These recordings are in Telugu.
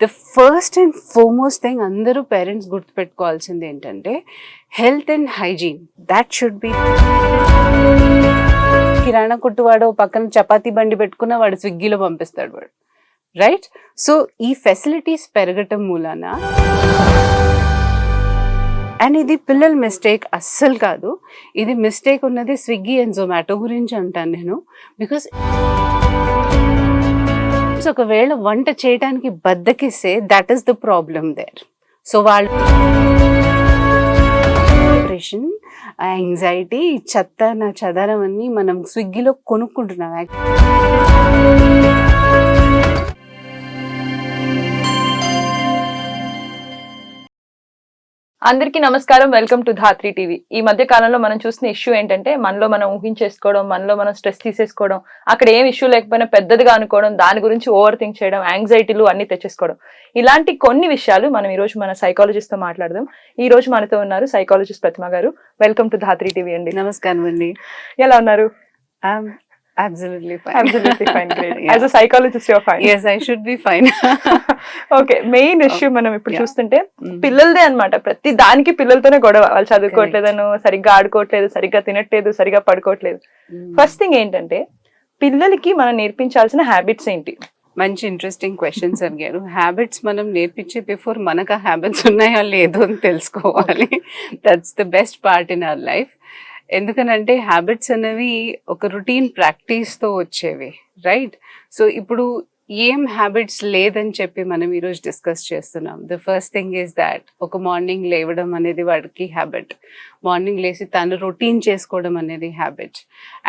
The first and foremost thing అందరూ పేరెంట్స్ గుర్తుపెట్టుకోవాల్సింది ఏంటంటే health and hygiene. That should be. కిరాణా కొట్టువాడు పక్కన చపాతీ బండి పెట్టుకున్న వాడు స్విగ్గీలో పంపిస్తాడు వాడు, రైట్? సో ఈ ఫెసిలిటీస్ పెరగటం మూలాన, అండ్ ఇది పిల్లల మిస్టేక్ అస్సలు కాదు, ఇది మిస్టేక్ ఉన్నది స్విగ్గీ అండ్ జొమాటో గురించి అంటాను నేను. బికాస్ ఒకవేళ వంట చేయడానికి బద్దకిస్తే that is the problem there. So వాళ్ళు డిప్రెషన్, యాంగ్జైటీ, చెత్త నా చదరం అన్ని మనం స్విగ్గీలో కొనుక్కుంటున్నాం. అందరికీ నమస్కారం, వెల్కమ్ టు ధాత్రి టీవీ. ఈ మధ్య కాలంలో మనం చూసిన ఇష్యూ ఏంటంటే మనలో మనం ఊహించేసుకోవడం, మనలో మనం స్ట్రెస్ తీసేసుకోవడం, అక్కడ ఏం ఇష్యూ లేకపోయినా పెద్దదిగా అనుకోవడం, దాని గురించి ఓవర్ థింక్ చేయడం, యాంగ్జైటీలు అన్ని తెచ్చేసుకోవడం. ఇలాంటి కొన్ని విషయాలు మనం ఈ రోజు మన సైకాలజిస్ట్ తో మాట్లాడదాం. ఈ రోజు మనతో ఉన్నారు సైకాలజిస్ట్ ప్రతిమ గారు. వెల్కమ్ టు ధాత్రి టీవీ అండి. నమస్కారం అండి. ఎలా ఉన్నారు? Absolutely fine. Absolutely fine. Great. Yeah. As a psychologist, you're fine. Yes, I should be fine. Okay, main issue మనం ఇప్పుడు చూస్తుంటే పిల్లలదే అన్నమాట. ప్రతి దానికి పిల్లలతోనే గొడవ. వాళ్ళు చదువుకోవట్లేదను, సరిగ్గా ఆడుకోవట్లేదు, సరిగ్గా తినట్లేదు, సరిగ్గా పడుకోవట్లేదు. ఫస్ట్ థింగ్ ఏంటంటే పిల్లలకి మనం నేర్పించాల్సిన హ్యాబిట్స్ ఏంటి? మంచి ఇంట్రెస్టింగ్ క్వశ్చన్స్ అడిగారు. హ్యాబిట్స్ మనం నేర్పించే బిఫోర్ మనకు ఆ హ్యాబిట్స్ ఉన్నాయా లేదో అని తెలుసుకోవాలి. That's the best part in our life. ఎందుకనంటే హ్యాబిట్స్ అనేవి ఒక రొటీన్ ప్రాక్టీస్తో వచ్చేవి, రైట్? సో ఇప్పుడు ఏం హ్యాబిట్స్ లేదని చెప్పి మనం ఈరోజు డిస్కస్ చేస్తున్నాం. The first thing is that ఒక మార్నింగ్ లేవడం అనేది వాడికి హ్యాబిట్. మార్నింగ్ లేచి తను రొటీన్ చేసుకోవడం అనేది హ్యాబిట్.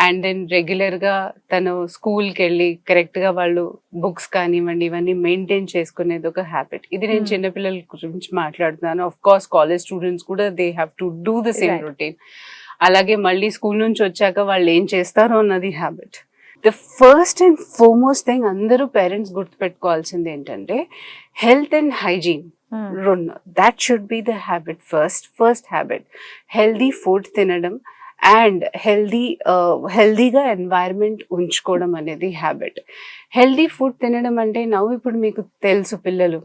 అండ్ దెన్ రెగ్యులర్గా తను స్కూల్కి వెళ్ళి కరెక్ట్గా వాళ్ళు బుక్స్ కానివ్వండి ఇవన్నీ మెయింటైన్ చేసుకునేది ఒక హ్యాబిట్. ఇది నేను చిన్నపిల్లల గురించి మాట్లాడుతున్నాను. ఆఫ్ కోర్స్ కాలేజ్ స్టూడెంట్స్ కూడా they have to do the same routine. అలాగే మళ్ళీ స్కూల్ నుంచి వచ్చాక వాళ్ళు ఏం చేస్తారో అన్నది habit. The first and foremost thing అందరూ పేరెంట్స్ గుర్తుపెట్టుకోవాల్సింది ఏంటంటే హెల్త్ అండ్ హైజీన్. రెండు, that should be the habit. First habit healthy food తినడం అండ్ హెల్దీగా ఎన్వైరన్మెంట్ ఉంచుకోవడం అనేది హ్యాబిట్. హెల్దీ ఫుడ్ తినడం అంటే ఇప్పుడు మీకు తెలుసు పిల్లలు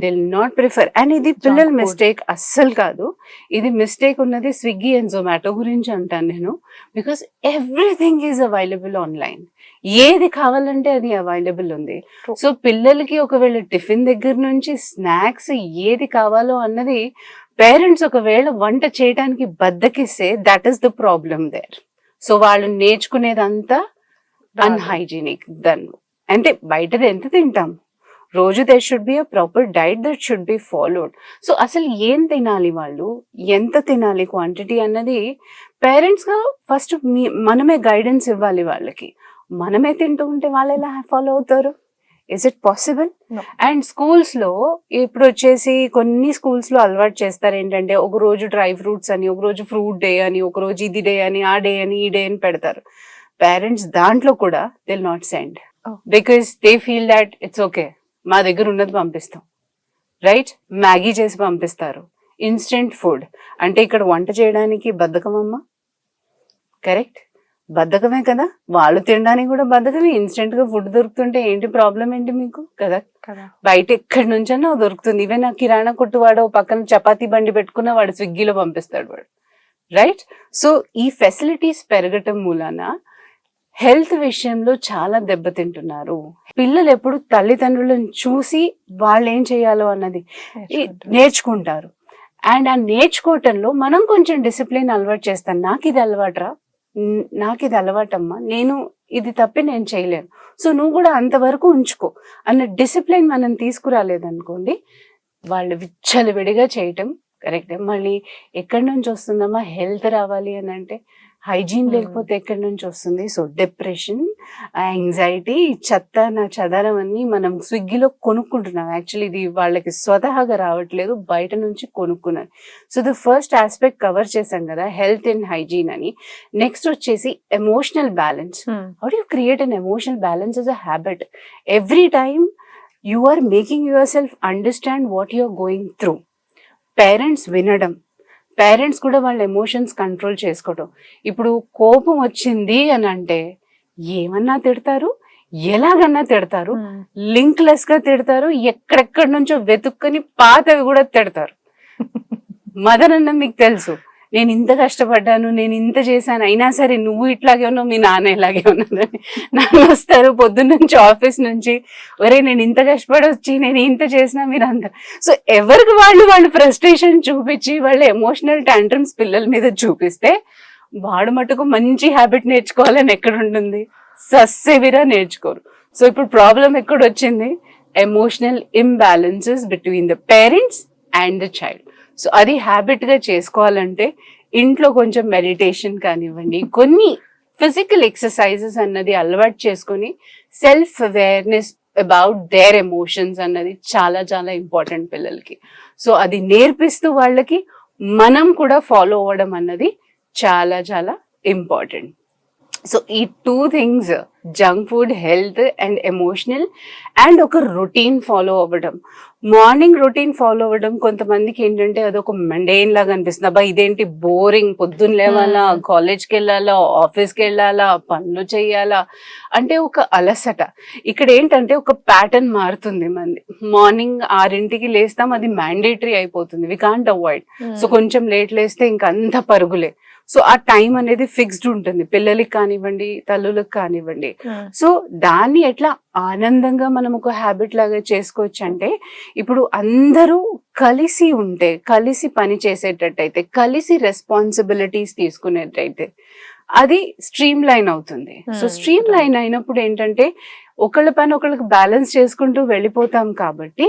they will not prefer. And ఇది పిల్లల మిస్టేక్ అస్సలు కాదు, ఇది మిస్టేక్ ఉన్నది స్విగ్గీ అండ్ జొమాటో గురించి అంటాను నేను. Because everything is available online. ఏది కావాలంటే అది అవైలబుల్ ఉంది. సో పిల్లలకి ఒకవేళ టిఫిన్ దగ్గర నుంచి స్నాక్స్ ఏది కావాలో అన్నది పేరెంట్స్ ఒకవేళ వంట చేయడానికి బద్దకిస్తే that is the problem there. So వాళ్ళు నేర్చుకునేదంతా అన్హైజీనిక్. అంటే బయటది ఎంత తింటాం రోజు, that should be a proper diet that should be followed. So అసలు ఏం తినాలి, వాళ్ళు ఎంత తినాలి, క్వాంటిటీ అన్నది పేరెంట్స్గా ఫస్ట్ మనమే గైడెన్స్ ఇవ్వాలి వాళ్ళకి. మనమే తింటూ ఉంటే వాళ్ళు ఎలా ఫాలో అవుతారు? Is it possible? అండ్ స్కూల్స్లో ఇప్పుడు వచ్చేసి కొన్ని స్కూల్స్లో అలవాటు చేస్తారు ఏంటంటే ఒక రోజు డ్రై ఫ్రూట్స్ అని, ఒక రోజు ఫ్రూట్ డే అని, ఒక రోజు ఇది డే అని, ఆ డే అని, ఈ డే అని పెడతారు. పేరెంట్స్ దాంట్లో కూడా they will not send because they feel that it's okay, మా దగ్గర ఉన్నది పంపిస్తాం, రైట్? మ్యాగీ చేసి పంపిస్తారు, ఇన్స్టెంట్ ఫుడ్. అంటే ఇక్కడ వంట చేయడానికి బద్ధకం అమ్మా, కరెక్ట్? బద్ధకమే కదా, వాళ్ళు తినడానికి కూడా బద్ధకమే. ఇన్స్టెంట్ గా ఫుడ్ దొరుకుతుంటే ఏంటి ప్రాబ్లం ఏంటి మీకు? కదా, బయట ఎక్కడి నుంచన్నా దొరుకుతుంది. ఈవెన్ ఆ కిరాణా కొట్టువాడు పక్కన చపాతీ బండి పెట్టుకున్న వాడు స్విగ్గీలో పంపిస్తాడు వాడు, రైట్? సో ఈ ఫెసిలిటీస్ పెరగటం మూలాన హెల్త్ విషయంలో చాలా దెబ్బతింటున్నారు పిల్లలు. ఎప్పుడు తల్లిదండ్రులను చూసి వాళ్ళు ఏం చేయాలో అన్నది నేర్చుకుంటారు. అండ్ ఆ నేర్చుకోవటంలో మనం కొంచెం డిసిప్లిన్ అలవాటు చేస్తాం. నాకు ఇది అలవాటమ్మా, నేను ఇది తప్పి నేను చేయలేను, సో నువ్వు కూడా అంతవరకు ఉంచుకో అన్న డిసిప్లిన్ మనం తీసుకురాలేదనుకోండి, వాళ్ళు విచ్చలవిడిగా చేయటం కరెక్టే. మళ్ళీ ఎక్కడి నుంచి వస్తుందమ్మా హెల్త్ రావాలి అని అంటే? హైజీన్ లేకపోతే ఎక్కడి నుంచి వస్తుంది? సో డిప్రెషన్, యాంగ్జైటీ, చెత్త నా చదరం అన్ని మనం స్విగ్గీలో కొనుక్కుంటున్నాం. యాక్చువల్లీ ఇది వాళ్ళకి స్వతహాగా రావట్లేదు, బయట నుంచి కొనుక్కున్నారు. So the first aspect cover చేశాం కదా, హెల్త్ అండ్ హైజీన్ అని. నెక్స్ట్ వచ్చేసి emotional balance. How do you create an emotional balance as a habit? Every time you are making yourself understand what you are going through. Parents వినడం, పేరెంట్స్ కూడా వాళ్ళ ఎమోషన్స్ కంట్రోల్ చేసుకోవడం. ఇప్పుడు కోపం వచ్చింది అని అంటే ఏమన్నా తిడతారు, ఎలాగన్నా తిడతారు, లింక్ లెస్ గా తిడతారు, ఎక్కడెక్కడి నుంచో వెతుక్కుని పాతవి కూడా తిడతారు. మదర్ అన్న మీకు తెలుసు, నేను ఇంత కష్టపడ్డాను, నేను ఇంత చేశాను, అయినా సరే నువ్వు ఇట్లాగే ఉన్నావు, మీ నాన్న ఇలాగే ఉన్నానని నాన్న వస్తారు పొద్దున్న నుంచి ఆఫీస్ నుంచి, ఒరే నేను ఇంత కష్టపడి వచ్చి నేను ఇంత చేసినా మీరు అంత. సో ఎవరికి వాళ్ళు ఫ్రస్ట్రేషన్ చూపించి వాళ్ళ ఎమోషనల్ టాంట్రమ్స్ పిల్లల మీద చూపిస్తే వాడు మటుకు మంచి హ్యాబిట్ నేర్చుకోవాలని ఎక్కడ ఉంటుంది, సస్సేవిరా నేర్చుకోరు. సో ఇప్పుడు ప్రాబ్లం ఎక్కడ వచ్చింది, emotional imbalances between the parents and the child. So అది హ్యాబిట్ గా చేసుకోవాలంటే ఇంట్లో కొంచెం మెడిటేషన్ కానివ్వండి, కొన్ని ఫిజికల్ ఎక్సర్సైజెస్ అన్నది అలవాటు చేసుకొని self awareness about their emotions అన్నది చాలా చాలా ఇంపార్టెంట్ పిల్లలకి. సో అది నేర్పిస్తూ వాళ్ళకి మనం కూడా ఫాలో అవ్వడం అన్నది చాలా చాలా ఇంపార్టెంట్. సో ఈ 2 things, junk food, health and emotional, and ఒక రొటీన్ ఫాలో అవ్వడం. మార్నింగ్ రొటీన్ ఫాలో అవ్వడం కొంతమందికి ఏంటంటే అదొక మండేన్ లాగా అనిపిస్తుంది. అబ్బా ఇదేంటి బోరింగ్, పొద్దున్న లేవాలా, కాలేజ్కి వెళ్ళాలా, ఆఫీస్కి వెళ్ళాలా, పనులు చేయాలా అంటే ఒక అలసట. ఇక్కడ ఏంటంటే ఒక ప్యాటర్న్ మారుతుంది మంది. మార్నింగ్ 6ంటికి లేస్తాం, అది మ్యాండేటరీ అయిపోతుంది, వి కాంట్ అవాయిడ్. సో కొంచెం లేట్ లేస్తే ఇంకా అంత పరుగులే. సో ఆ టైం అనేది ఫిక్స్డ్ ఉంటుంది, పిల్లలకి కానివ్వండి, తల్లులకు కానివ్వండి. సో దాన్ని ఎట్లా ఆనందంగా మనం ఒక హ్యాబిట్ లాగా చేసుకోవచ్చు అంటే, ఇప్పుడు అందరూ కలిసి ఉంటే, కలిసి పని చేసేటట్టయితే, కలిసి రెస్పాన్సిబిలిటీస్ తీసుకునేటైతే అది స్ట్రీమ్ లైన్ అవుతుంది. సో స్ట్రీమ్ లైన్ అయినప్పుడు ఏంటంటే ఒకళ్ళ పని ఒకళ్ళకి బ్యాలెన్స్ చేసుకుంటూ వెళ్ళిపోతాం కాబట్టి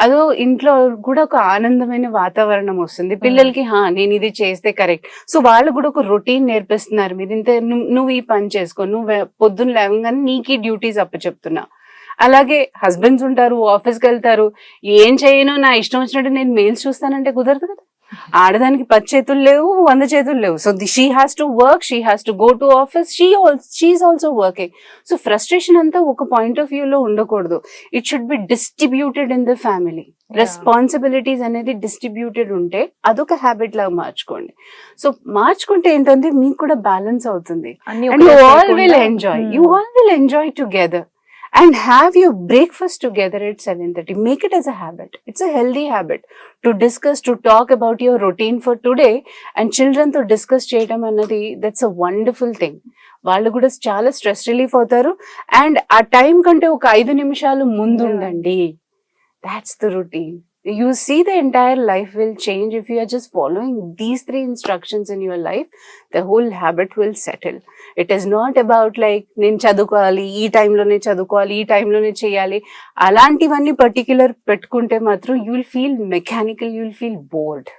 అదో ఇంట్లో కూడా ఒక ఆనందమైన వాతావరణం వస్తుంది. పిల్లలకి నేను ఇది చేస్తే కరెక్ట్. సో వాళ్ళు కూడా ఒక రొటీన్ నేర్పిస్తున్నారు, మీరు ఇంత నువ్వు ఈ పని చేసుకో, నువ్వు పొద్దున్న లేవగానే నీకు ఈ డ్యూటీస్ అప్పచెప్తున్నా. అలాగే హస్బెండ్స్ ఉంటారు, ఆఫీస్కి వెళ్తారు, ఏం చేయను నా ఇష్టం వచ్చినట్టు నేను మెయిల్స్ చూస్తానంటే కుదరదు కదా. ఆడదానికి 10 చేతులు లేవు, 100 చేతులు లేవు. So she has to work, she has to go to office, she's also working. So frustration అంతా ఒక పాయింట్ ఆఫ్ వ్యూ లో ఉండకూడదు. It should be distributed in the family. Responsibilities అనేది డిస్ట్రిబ్యూటెడ్ ఉంటే అదొక హ్యాబిట్ లాగా మార్చుకోండి. సో మార్చుకుంటే ఏంటంటే మీకు కూడా బ్యాలెన్స్ అవుతుంది. And you all will enjoy together. And have your breakfast together at 7:30. Make it as a habit. It's a healthy habit to discuss, to talk about your routine for today. And children to discuss cheyadam annadi, that's a wonderful thing. వాళ్ళు కూడా చాలా స్ట్రెస్ రిలీఫ్ అవుతారు. అండ్ ఆ టైం కంటే ఒక 5 నిమిషాలు ముందు ఉండండి. That's the routine. You see the entire life will change if you are just following these 3 instructions in your life. The whole habit will settle. It is not about like నేను చదువుకోవాలి, ఈ టైంలోనే చదువుకోవాలి, ఈ టైంలోనే చేయాలి, అలాంటివన్నీ పర్టిక్యులర్ పెట్టుకుంటే మాత్రం you will feel mechanical, you will feel bored.